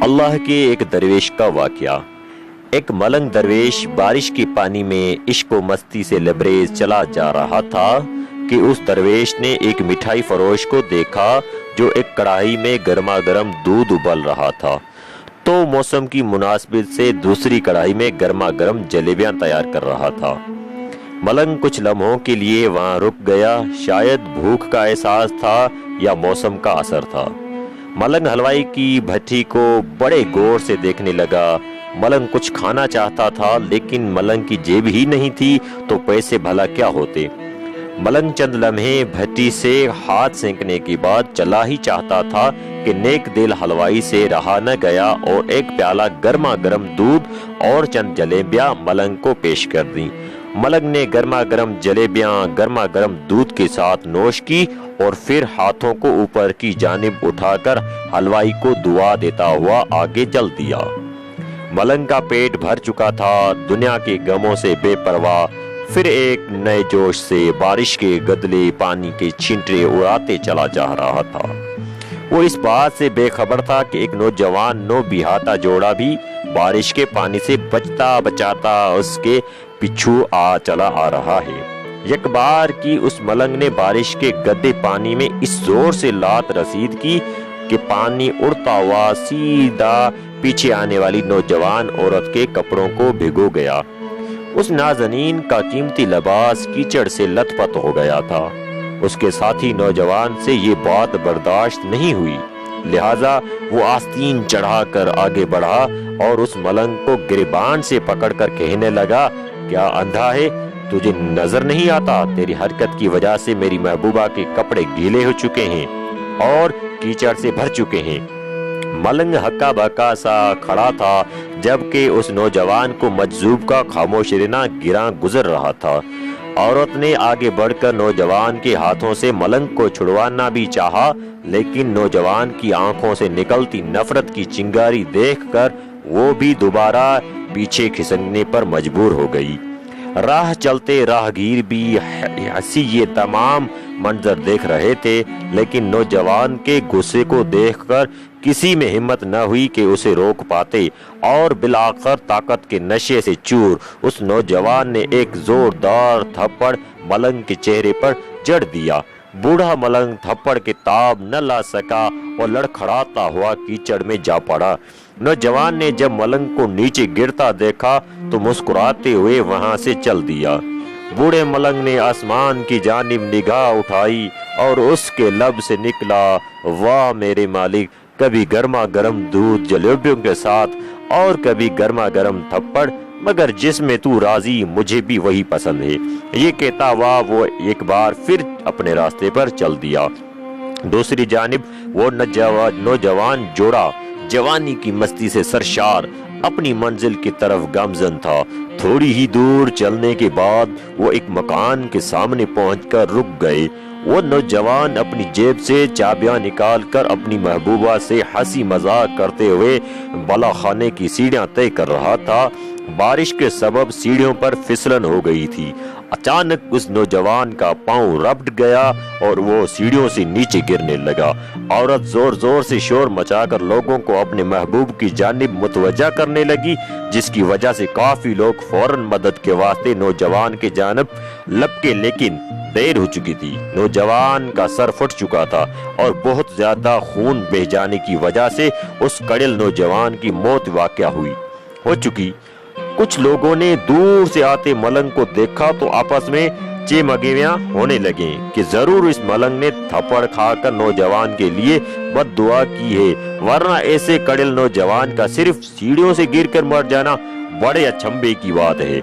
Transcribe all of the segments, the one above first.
اللہ کے ایک درویش کا واقعہ۔ ایک ملنگ درویش بارش کے پانی میں عشق و مستی سے لبریز چلا جا رہا تھا کہ اس درویش نے ایک مٹھائی فروش کو دیکھا جو ایک کڑاہی میں گرما گرم دودھ ابال رہا تھا، تو موسم کی مناسبت سے دوسری کڑاہی میں گرما گرم جلیبیاں تیار کر رہا تھا۔ ملنگ کچھ لمحوں کے لیے وہاں رک گیا، شاید بھوک کا احساس تھا یا موسم کا اثر تھا۔ ملنگ حلوائی کی بھٹی کو بڑے غور سے دیکھنے لگا۔ ملنگ کچھ کھانا چاہتا تھا، لیکن ملنگ کی جیب ہی نہیں تھی تو پیسے بھلا کیا ہوتے۔ ملنگ چند لمحے بھٹی سے ہاتھ سینکنے کے بعد چلا ہی چاہتا تھا کہ نیک دل حلوائی سے رہا نہ گیا اور ایک پیالہ گرما گرم دودھ اور چند جلیبیاں ملنگ کو پیش کر دیں۔ ملنگ نے گرما گرم جلیبیاں گرما گرم دودھ کے ساتھ نوش کی اور پھر ہاتھوں کو اوپر کی جانب اٹھا کر حلوائی کو دعا دیتا ہوا آگے چل دیا۔ ملنگ کا پیٹ بھر چکا تھا، دنیا کے غموں سے بے پرواہ، پھر ایک نئے جوش سے بارش کے گدلے پانی کے چھینٹے اڑاتے چلا جا رہا تھا۔ وہ اس بات سے بے خبر تھا کہ ایک نوجوان نو بہاتا جوڑا بھی بارش کے پانی سے بچتا بچاتا اس کے پیچھے چلا آ رہا ہے۔ یک بار کی اس ملنگ نے بارش کے گدے پانی میں اس زور سے لات رسید کی کہ پانی اڑتا ہوا سیدھا پیچھے آنے والی نوجوان عورت کے کپڑوں کو بھگو گیا۔ اس نازنین کا قیمتی لباس کیچڑ سے لت پت ہو گیا تھا۔ اس کے ساتھی نوجوان سے یہ بات برداشت نہیں ہوئی، لہٰذا وہ آستین چڑھا کر آگے بڑھا اور اس ملنگ کو گریبان سے پکڑ کر کہنے لگا، کیا اندھا ہے؟ تجھے نظر نہیں آتا؟ تیری حرکت کی وجہ سے میری محبوبہ کے کپڑے گیلے ہو چکے ہیں اور کیچڑ سے بھر چکے ہیں۔ ملنگ ہکا بکا سا کھڑا تھا، جبکہ اس نوجوان کو مجذوب کا خاموش رہنا گراں گزر رہا تھا۔ عورت نے آگے بڑھ کر نوجوان کے ہاتھوں سے ملنگ کو چھڑوانا بھی چاہا، لیکن نوجوان کی آنکھوں سے نکلتی نفرت کی چنگاری دیکھ کر وہ بھی دوبارہ پیچھے کھسکنے پر مجبور ہو گئی۔ راہ چلتے راہگیر بھی ہنسی یہ تمام منظر دیکھ رہے تھے، لیکن نوجوان کے غصے کو دیکھ کر کسی میں ہمت نہ ہوئی کہ اسے روک پاتے، اور بالآخر طاقت کے نشے سے چور اس نوجوان نے ایک زوردار تھپڑ ملنگ کے چہرے پر جڑ دیا۔ بوڑھا ملنگ تھپڑ کے تاب نہ لا سکا اور لڑکھڑاتا ہوا کیچڑ میں جا پڑا۔ نوجوان نے جب ملنگ کو نیچے گرتا دیکھا تو مسکراتے ہوئے وہاں سے چل دیا۔ بوڑھے ملنگ نے آسمان کی جانب نگاہ اٹھائی اور اس کے لب سے نکلا، واہ میرے مالک، کبھی گرما گرم دودھ جلیبیوں کے ساتھ اور کبھی گرما گرم تھپڑ، مگر جس میں تو راضی مجھے بھی وہی پسند ہے۔ یہ کہتا ہوا وہ ایک بار پھر اپنے راستے پر چل دیا۔ دوسری جانب وہ نوجوان جوڑا جوانی کی مستی سے سرشار اپنی منزل کی طرف گامزن تھا۔ تھوڑی ہی دور چلنے کے بعد وہ ایک مکان کے سامنے پہنچ کر رک گئے۔ وہ نوجوان اپنی جیب سے چابیاں نکال کر اپنی محبوبہ سے ہنسی مذاق کرتے ہوئے بالا خانے کی سیڑھیاں طے کر رہا تھا۔ بارش کے سبب سیڑھیوں پر پھسلن ہو گئی تھی۔ اچانک اس نوجوان کا پاؤں رپٹ گیا اور وہ سیڑھیوں سے نیچے گرنے لگا۔ عورت زور زور سے شور مچا کر لوگوں کو اپنے محبوب کی جانب متوجہ کرنے لگی، جس کی وجہ سے کافی لوگ فوراً مدد کے واسطے نوجوان کے جانب لپکے، لیکن دیر ہو چکی تھی۔ نوجوان کا سر پھٹ چکا تھا اور بہت زیادہ خون بہہ جانے کی وجہ سے اس کڑل نوجوان کی موت واقع ہو چکی۔ کچھ لوگوں نے دور سے آتے ملنگ کو دیکھا تو آپس میں چمگیاں ہونے لگے کہ ضرور اس ملنگ نے تھپڑ کھا کر نوجوان کے لیے بد دعا کی ہے، ورنہ ایسے کڑل نوجوان کا صرف سیڑھیوں سے گر کر مر جانا بڑے اچنبھے کی بات ہے۔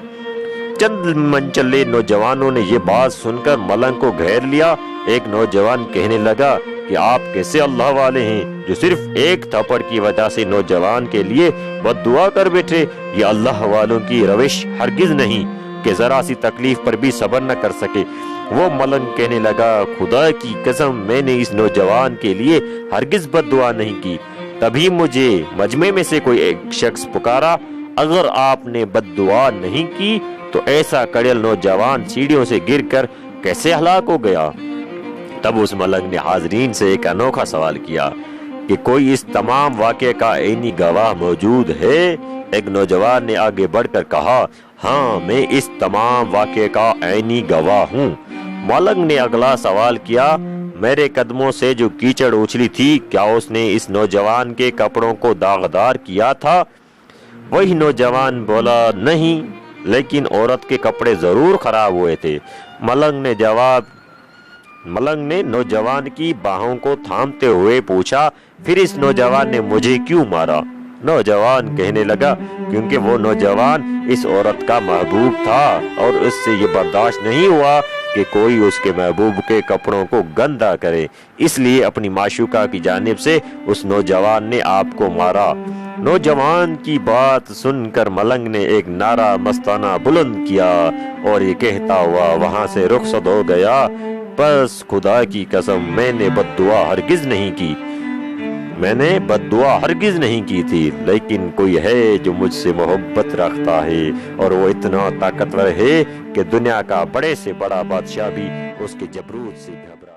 چند منچلے نوجوانوں نے یہ بات سن کر ملنگ کو گھیر لیا۔ ایک نوجوان کہنے لگا کہ آپ کیسے اللہ والے ہیں جو صرف ایک تھپڑ کی وجہ سے نوجوان کے لیے بد دعا کر بیٹھے؟ یہ اللہ والوں کی روش ہرگز نہیں کہ ذرا سی تکلیف پر بھی صبر نہ کر سکے۔ وہ ملنگ کہنے لگا، خدا کی قسم میں نے اس نوجوان کے لیے ہرگز بد دعا نہیں کی۔ تبھی مجھے مجمع میں سے کوئی ایک شخص پکارا، اگر آپ نے بد دعا نہیں کی تو ایسا کڑیل نوجوان سیڑھیوں سے گر کر کیسے ہلاک ہو گیا؟ تب اس ملنگ نے حاضرین سے ایک انوکھا سوال کیا، کہ کوئی اس تمام واقعے کا عینی گواہ موجود ہے؟ ایک نوجوان نے آگے بڑھ کر کہا، ہاں میں اس تمام واقعے کا عینی گواہ ہوں۔ ملنگ نے اگلا سوال کیا، میرے قدموں سے جو کیچڑ اچھلی تھی، کیا اس نے اس نوجوان کے کپڑوں کو داغدار کیا تھا؟ وہی نوجوان بولا، نہیں، لیکن عورت کے کپڑے ضرور خراب ہوئے تھے۔ ملنگ نے نوجوان کی باہوں کو تھامتے ہوئے پوچھا، پھر اس نوجوان نے مجھے کیوں مارا؟ نوجوان کہنے لگا، کیونکہ وہ نوجوان اس عورت کا محبوب تھا اور اس سے یہ برداشت نہیں ہوا کہ کوئی اس کے محبوب کے کپڑوں کو گندا کرے، اس لیے اپنی معشوقہ کی جانب سے اس نوجوان نے آپ کو مارا۔ نوجوان کی بات سن کر ملنگ نے ایک نعرہ مستانہ بلند کیا اور یہ کہتا ہوا وہاں سے رخصت ہو گیا، بس خدا کی قسم میں نے بد دعا ہرگز نہیں کی تھی، لیکن کوئی ہے جو مجھ سے محبت رکھتا ہے اور وہ اتنا طاقتور ہے کہ دنیا کا بڑے سے بڑا بادشاہ بھی اس کے جبروت سے گھبرا